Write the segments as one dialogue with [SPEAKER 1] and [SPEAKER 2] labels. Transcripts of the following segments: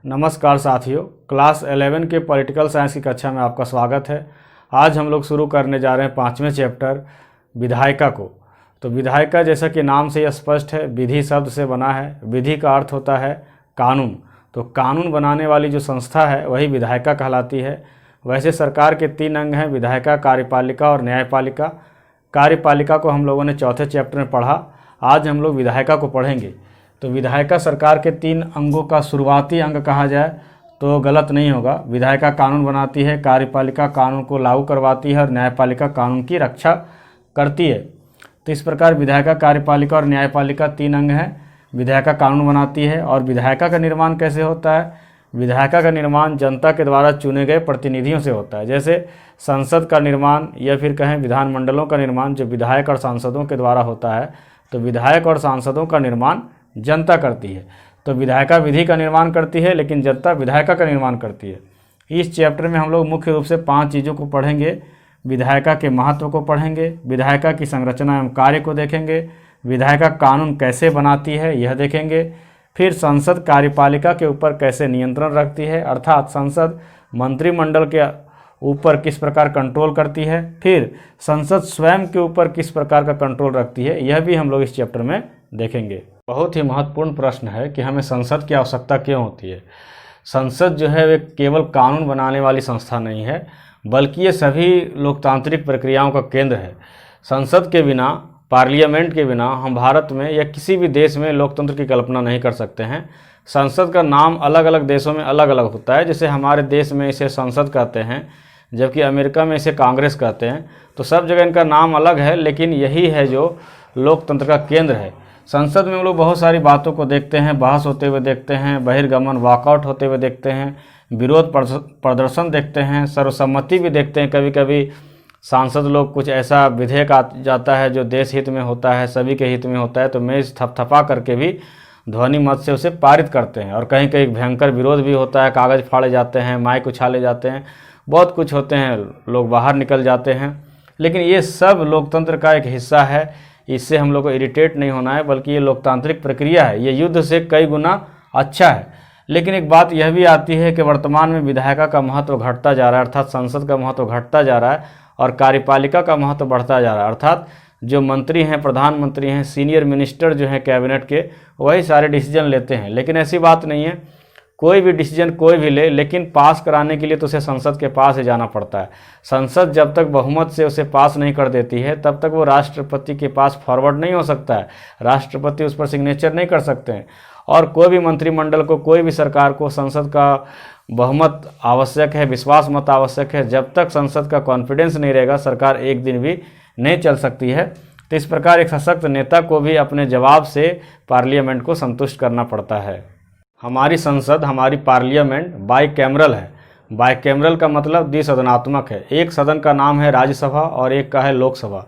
[SPEAKER 1] नमस्कार साथियों, क्लास 11 के पॉलिटिकल साइंस की कक्षा में आपका स्वागत है। आज हम लोग शुरू करने जा रहे हैं 5वें चैप्टर विधायिका को। तो विधायिका जैसा कि नाम से यह स्पष्ट है, विधि शब्द से बना है। विधि का अर्थ होता है कानून। तो कानून बनाने वाली जो संस्था है वही विधायिका कहलाती है। वैसे सरकार के 3 अंग हैं, विधायिका, कार्यपालिका और न्यायपालिका। कार्यपालिका को हम लोगों ने चौथे चैप्टर में पढ़ा। आज हम लोग विधायिका को पढ़ेंगे। तो विधायिका सरकार के 3 अंगों का शुरुआती अंग कहा जाए तो गलत नहीं होगा। विधायिका कानून बनाती है, कार्यपालिका कानून को लागू करवाती है और न्यायपालिका कानून की रक्षा करती है। तो इस प्रकार विधायिका, कार्यपालिका और न्यायपालिका 3 अंग हैं। विधायिका कानून बनाती है। और विधायिका का निर्माण कैसे होता है? विधायिका का निर्माण जनता के द्वारा चुने गए प्रतिनिधियों से होता है। जैसे संसद का निर्माण या फिर कहें विधानमंडलों का निर्माण जो विधायक और सांसदों के द्वारा होता है, तो विधायक और सांसदों का निर्माण जनता करती है। तो विधायिका विधि का निर्माण करती है, लेकिन जनता विधायिका का निर्माण करती है। इस चैप्टर में हम लोग मुख्य रूप से 5 चीज़ों को पढ़ेंगे। विधायिका के महत्व को पढ़ेंगे, विधायिका की संरचना एवं कार्य को देखेंगे, विधायिका कानून कैसे बनाती है यह देखेंगे, फिर संसद कार्यपालिका के ऊपर कैसे नियंत्रण रखती है, अर्थात संसद मंत्रिमंडल के ऊपर किस प्रकार कंट्रोल करती है, फिर संसद स्वयं के ऊपर किस प्रकार का कंट्रोल रखती है, यह भी हम लोग इस चैप्टर में देखेंगे। बहुत ही महत्वपूर्ण प्रश्न है कि हमें संसद की आवश्यकता क्यों होती है। संसद जो है वे केवल कानून बनाने वाली संस्था नहीं है, बल्कि ये सभी लोकतांत्रिक प्रक्रियाओं का केंद्र है। संसद के बिना, पार्लियामेंट के बिना हम भारत में या किसी भी देश में लोकतंत्र की कल्पना नहीं कर सकते हैं। संसद का नाम अलग अलग देशों में अलग अलग होता है। जैसे हमारे देश में इसे संसद कहते हैं, जबकि अमेरिका में इसे कांग्रेस कहते हैं। तो सब जगह इनका नाम अलग है, लेकिन यही है जो लोकतंत्र का केंद्र है। संसद में हम लोग बहुत सारी बातों को देखते हैं, बहस होते हुए देखते हैं, बहिर्गमन वॉकआउट होते हुए देखते हैं, विरोध प्रदर्शन देखते हैं, सर्वसम्मति भी देखते हैं। कभी कभी सांसद लोग कुछ ऐसा विधेयक आ जाता है जो देश हित में होता है, सभी के हित में होता है, तो मेज थपथपा करके भी ध्वनि मत से उसे पारित करते हैं। और कहीं कहीं भयंकर विरोध भी होता है, कागज़ फाड़े जाते हैं, माइक उछाले जाते हैं, बहुत कुछ होते हैं, लोग बाहर निकल जाते हैं। लेकिन ये सब लोकतंत्र का एक हिस्सा है। इससे हम लोग को इरिटेट नहीं होना है, बल्कि ये लोकतांत्रिक प्रक्रिया है। ये युद्ध से कई गुना अच्छा है। लेकिन एक बात यह भी आती है कि वर्तमान में विधायिका का महत्व घटता जा रहा है, अर्थात संसद का महत्व घटता जा रहा है, और कार्यपालिका का महत्व बढ़ता जा रहा है, अर्थात जो मंत्री हैं, प्रधानमंत्री हैं, सीनियर मिनिस्टर जो हैं कैबिनेट के, वही सारे डिसीजन लेते हैं। लेकिन ऐसी बात नहीं है। कोई भी डिसीजन कोई भी ले, लेकिन पास कराने के लिए तो उसे संसद के पास ही जाना पड़ता है। संसद जब तक बहुमत से उसे पास नहीं कर देती है, तब तक वो राष्ट्रपति के पास फॉरवर्ड नहीं हो सकता है। राष्ट्रपति उस पर सिग्नेचर नहीं कर सकते हैं। और कोई भी मंत्रिमंडल को, कोई भी सरकार को संसद का बहुमत आवश्यक है, विश्वास मत आवश्यक है। जब तक संसद का कॉन्फिडेंस नहीं रहेगा, सरकार एक दिन भी नहीं चल सकती है। तो इस प्रकार एक सशक्त नेता को भी अपने जवाब से पार्लियामेंट को संतुष्ट करना पड़ता है। हमारी संसद, हमारी पार्लियामेंट बाईकैमरल है। बाईकैमरल का मतलब द्विसदनात्मक है। एक सदन का नाम है राज्यसभा और एक का है लोकसभा।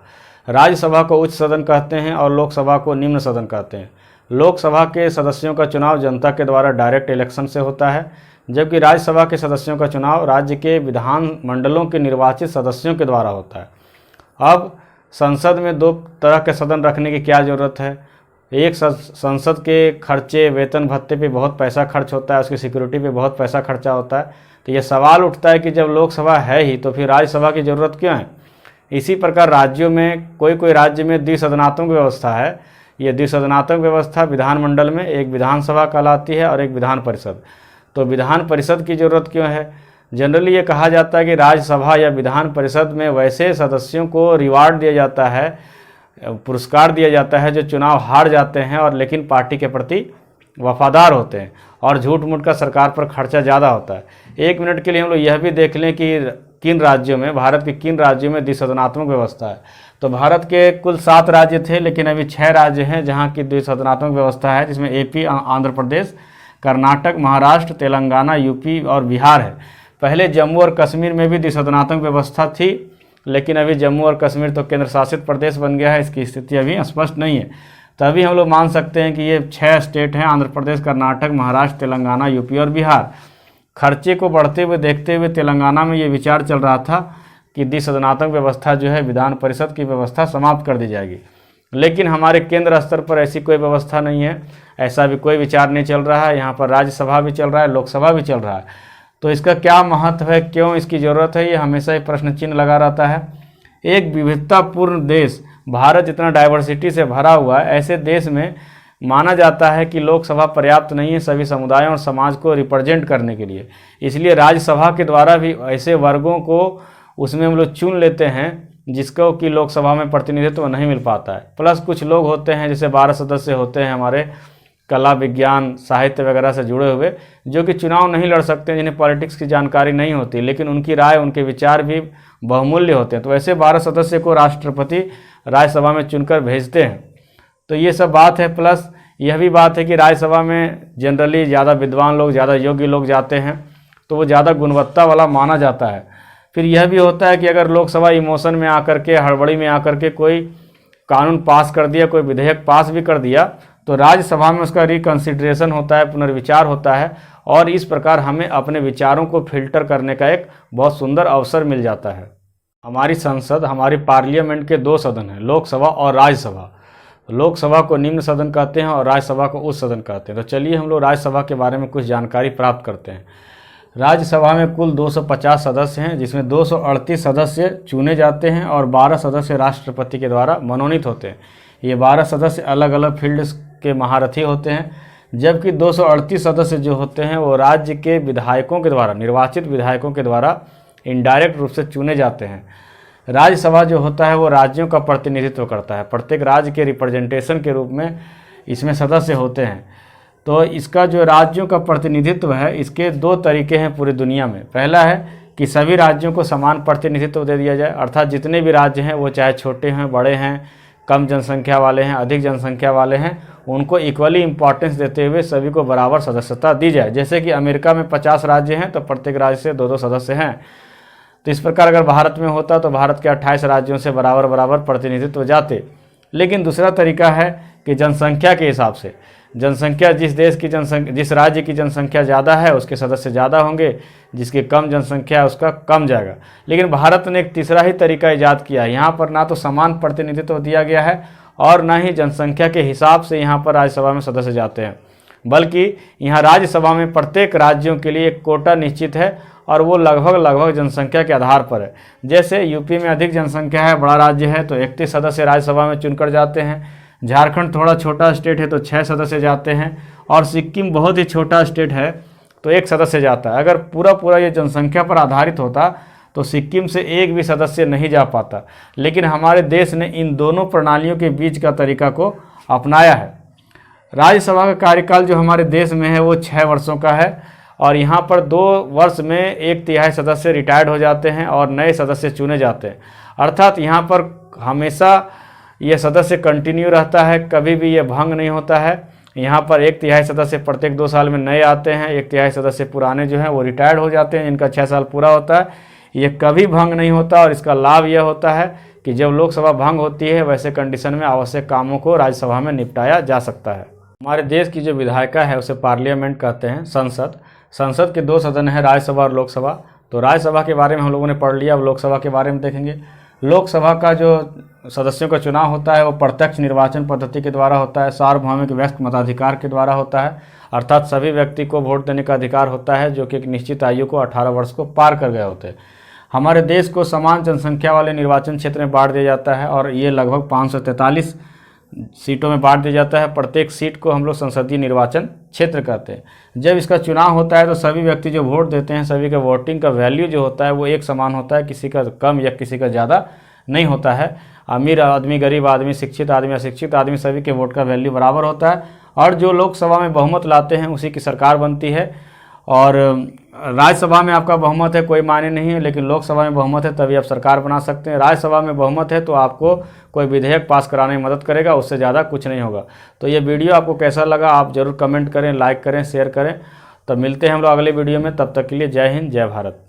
[SPEAKER 1] राज्यसभा को उच्च सदन कहते हैं और लोकसभा को निम्न सदन कहते हैं। लोकसभा के सदस्यों का चुनाव जनता के द्वारा डायरेक्ट इलेक्शन से होता है, जबकि राज्यसभा के सदस्यों का चुनाव राज्य के विधानमंडलों के निर्वाचित सदस्यों के द्वारा होता है। अब संसद में 2 तरह के सदन रखने की क्या ज़रूरत है? एक संसद के खर्चे, वेतन भत्ते पे बहुत पैसा खर्च होता है, उसकी सिक्योरिटी पे बहुत पैसा खर्चा होता है। तो ये सवाल उठता है कि जब लोकसभा है ही तो फिर राज्यसभा की ज़रूरत क्यों है? इसी प्रकार राज्यों में कोई राज्य में द्विसदनात्मक व्यवस्था है। ये द्विसदनात्मक व्यवस्था विधानमंडल में एक विधानसभा कहलाती है और एक विधान परिषद। तो विधान परिषद की ज़रूरत क्यों है? जनरली ये कहा जाता है कि राज्यसभा या विधान परिषद में वैसे सदस्यों को रिवार्ड दिया जाता है, पुरस्कार दिया जाता है जो चुनाव हार जाते हैं और लेकिन पार्टी के प्रति वफादार होते हैं, और झूठ मूठ का सरकार पर खर्चा ज़्यादा होता है। 1 मिनट के लिए हम लोग यह भी देख लें कि किन राज्यों में, भारत के किन राज्यों में द्विसदनात्मक व्यवस्था है। तो भारत के कुल 7 राज्य थे, लेकिन अभी 6 राज्य हैं जहाँ की द्विसदनात्मक व्यवस्था है, जिसमें AP, आंध्र प्रदेश, कर्नाटक, महाराष्ट्र, तेलंगाना, UP और बिहार है। पहले जम्मू और कश्मीर में भी द्विसदनात्मक व्यवस्था थी, लेकिन अभी जम्मू और कश्मीर तो केंद्र शासित प्रदेश बन गया है। इसकी स्थिति अभी स्पष्ट नहीं है। तभी हम लोग मान सकते हैं कि ये 6 स्टेट हैं, आंध्र प्रदेश, कर्नाटक, महाराष्ट्र, तेलंगाना, UP और बिहार। खर्चे को बढ़ते हुए देखते हुए तेलंगाना में ये विचार चल रहा था कि द्विसदनात्मक व्यवस्था जो है, विधान परिषद की व्यवस्था समाप्त कर दी जाएगी। लेकिन हमारे केंद्र स्तर पर ऐसी कोई व्यवस्था नहीं है, ऐसा भी कोई विचार नहीं चल रहा है। यहाँ पर राज्यसभा भी चल रहा है, लोकसभा भी चल रहा है, तो इसका क्या महत्व है, क्यों इसकी ज़रूरत है, ये हमेशा ही प्रश्न चिन्ह लगा रहता है। एक विविधतापूर्ण देश भारत जितना डाइवर्सिटी से भरा हुआ है, ऐसे देश में माना जाता है कि लोकसभा पर्याप्त नहीं है सभी समुदायों और समाज को रिप्रेजेंट करने के लिए। इसलिए राज्यसभा के द्वारा भी ऐसे वर्गों को उसमें हम लोग चुन लेते हैं जिसको कि लोकसभा में प्रतिनिधित्व नहीं मिल पाता है। प्लस कुछ लोग होते हैं, जैसे 12 सदस्य होते हैं हमारे कला, विज्ञान, साहित्य वगैरह से जुड़े हुए, जो कि चुनाव नहीं लड़ सकते, जिन्हें पॉलिटिक्स की जानकारी नहीं होती, लेकिन उनकी राय, उनके विचार भी बहुमूल्य होते हैं। तो ऐसे 12 सदस्य को राष्ट्रपति राज्यसभा में चुनकर भेजते हैं। तो ये सब बात है। प्लस यह भी बात है कि राज्यसभा में जनरली ज़्यादा विद्वान लोग, ज़्यादा योग्य लोग जाते हैं, तो वो ज़्यादा गुणवत्ता वाला माना जाता है। फिर यह भी होता है कि अगर लोकसभा इमोशन में आकर के, हड़बड़ी में आकर के कोई कानून पास कर दिया, कोई विधेयक पास भी कर दिया, तो राज्यसभा में उसका रिकंसिडरेशन होता है, पुनर्विचार होता है, और इस प्रकार हमें अपने विचारों को फिल्टर करने का एक बहुत सुंदर अवसर मिल जाता है। हमारी संसद, हमारी पार्लियामेंट के 2 सदन हैं, लोकसभा और राज्यसभा। लोकसभा को निम्न सदन कहते हैं और राज्यसभा को उच्च सदन कहते हैं। तो चलिए हम लोग राज्यसभा के बारे में कुछ जानकारी प्राप्त करते हैं। राज्यसभा में कुल 250 सदस्य हैं, जिसमें 238 सदस्य चुने जाते हैं और 12 सदस्य राष्ट्रपति के द्वारा मनोनीत होते हैं। ये 12 सदस्य अलग अलग फील्ड के महारथी होते हैं, जबकि 238 सदस्य जो होते हैं वो राज्य के विधायकों के द्वारा, निर्वाचित विधायकों के द्वारा इनडायरेक्ट रूप से चुने जाते हैं। राज्यसभा जो होता है वो राज्यों का प्रतिनिधित्व करता है, प्रत्येक राज्य के रिप्रेजेंटेशन के रूप में इसमें सदस्य होते हैं। तो इसका जो राज्यों का प्रतिनिधित्व है, इसके 2 तरीके हैं पूरी दुनिया में। पहला है कि सभी राज्यों को समान प्रतिनिधित्व दे दिया जाए, अर्थात जितने भी राज्य हैं वो चाहे छोटे हैं, बड़े हैं, कम जनसंख्या वाले हैं, अधिक जनसंख्या वाले हैं, उनको इक्वली इम्पॉर्टेंस देते हुए सभी को बराबर सदस्यता दी जाए। जैसे कि अमेरिका में 50 राज्य हैं तो प्रत्येक राज्य से 2-2 सदस्य हैं। तो इस प्रकार अगर भारत में होता तो भारत के 28 राज्यों से बराबर बराबर प्रतिनिधित्व जाते। लेकिन दूसरा तरीका है कि जनसंख्या के हिसाब से, जनसंख्या जिस राज्य की जनसंख्या ज़्यादा है उसके सदस्य ज़्यादा होंगे, जिसकी कम जनसंख्या है उसका कम जाएगा। लेकिन भारत ने एक तीसरा ही तरीका ईजाद किया है। यहाँ पर ना तो समान प्रतिनिधित्व दिया गया है और ना ही जनसंख्या के हिसाब से यहाँ पर राज्यसभा में सदस्य जाते हैं, बल्कि यहाँ राज्यसभा में प्रत्येक राज्यों के लिए एक कोटा निश्चित है और वो लगभग जनसंख्या के आधार पर है। जैसे यूपी में अधिक जनसंख्या है, बड़ा राज्य है, तो 31 सदस्य राज्यसभा में चुनकर जाते हैं। झारखंड थोड़ा छोटा स्टेट है तो 6 सदस्य जाते हैं, और सिक्किम बहुत ही छोटा स्टेट है तो 1 सदस्य जाता है। अगर पूरा ये जनसंख्या पर आधारित होता तो सिक्किम से एक भी सदस्य नहीं जा पाता। लेकिन हमारे देश ने इन दोनों प्रणालियों के बीच का तरीका को अपनाया है। राज्यसभा का कार्यकाल जो हमारे देश में है वो 6 वर्षों का है, और यहाँ पर 2 वर्ष में 1/3 सदस्य रिटायर्ड हो जाते हैं और नए सदस्य चुने जाते हैं। अर्थात यहाँ पर हमेशा ये सदस्य कंटिन्यू रहता है, कभी भी ये भंग नहीं होता है। यहाँ पर 1/3 सदस्य प्रत्येक 2 साल में नए आते हैं, 1/3 सदस्य पुराने जो हैं वो रिटायर्ड हो जाते हैं, इनका 6 साल पूरा होता है। ये कभी भंग नहीं होता, और इसका लाभ यह होता है कि जब लोकसभा भंग होती है वैसे कंडीशन में आवश्यक कामों को राज्यसभा में निपटाया जा सकता है। हमारे देश की जो विधायिका है उसे पार्लियामेंट कहते हैं। संसद के 2 सदन हैं, राज्यसभा और लोकसभा। तो राज्यसभा के बारे में हम लोगों ने पढ़ लिया, अब लोकसभा के बारे में देखेंगे। लोकसभा का जो सदस्यों का चुनाव होता है वो प्रत्यक्ष निर्वाचन पद्धति के द्वारा होता है, सार्वभौमिक व्यस्त मताधिकार के द्वारा होता है, अर्थात सभी व्यक्ति को वोट देने का अधिकार होता है जो कि एक निश्चित आयु को 18 वर्ष को पार कर गए होते हैं। हमारे देश को समान जनसंख्या वाले निर्वाचन क्षेत्र में बांट दिया जाता है, और ये लगभग 543 सीटों में बांट दिया जाता है। प्रत्येक सीट को हम लोग संसदीय निर्वाचन क्षेत्र कहते हैं। जब इसका चुनाव होता है तो सभी व्यक्ति जो वोट देते हैं, सभी का वोटिंग का वैल्यू जो होता है वो एक समान होता है, किसी का कम या किसी का ज़्यादा नहीं होता है। अमीर आदमी, गरीब आदमी, शिक्षित आदमी, अशिक्षित आदमी, सभी के वोट का वैल्यू बराबर होता है, और जो लोकसभा में बहुमत लाते हैं उसी की सरकार बनती है। और राज्यसभा में आपका बहुमत है कोई मायने नहीं है, लेकिन लोकसभा में बहुमत है तभी आप सरकार बना सकते हैं। राज्यसभा में बहुमत है तो आपको कोई विधेयक पास कराने में मदद करेगा, उससे ज़्यादा कुछ नहीं होगा। तो ये वीडियो आपको कैसा लगा आप ज़रूर कमेंट करें, लाइक करें, शेयर करें। तो मिलते हैं हम लोग अगले वीडियो में, तब तक के लिए जय हिंद, जय भारत।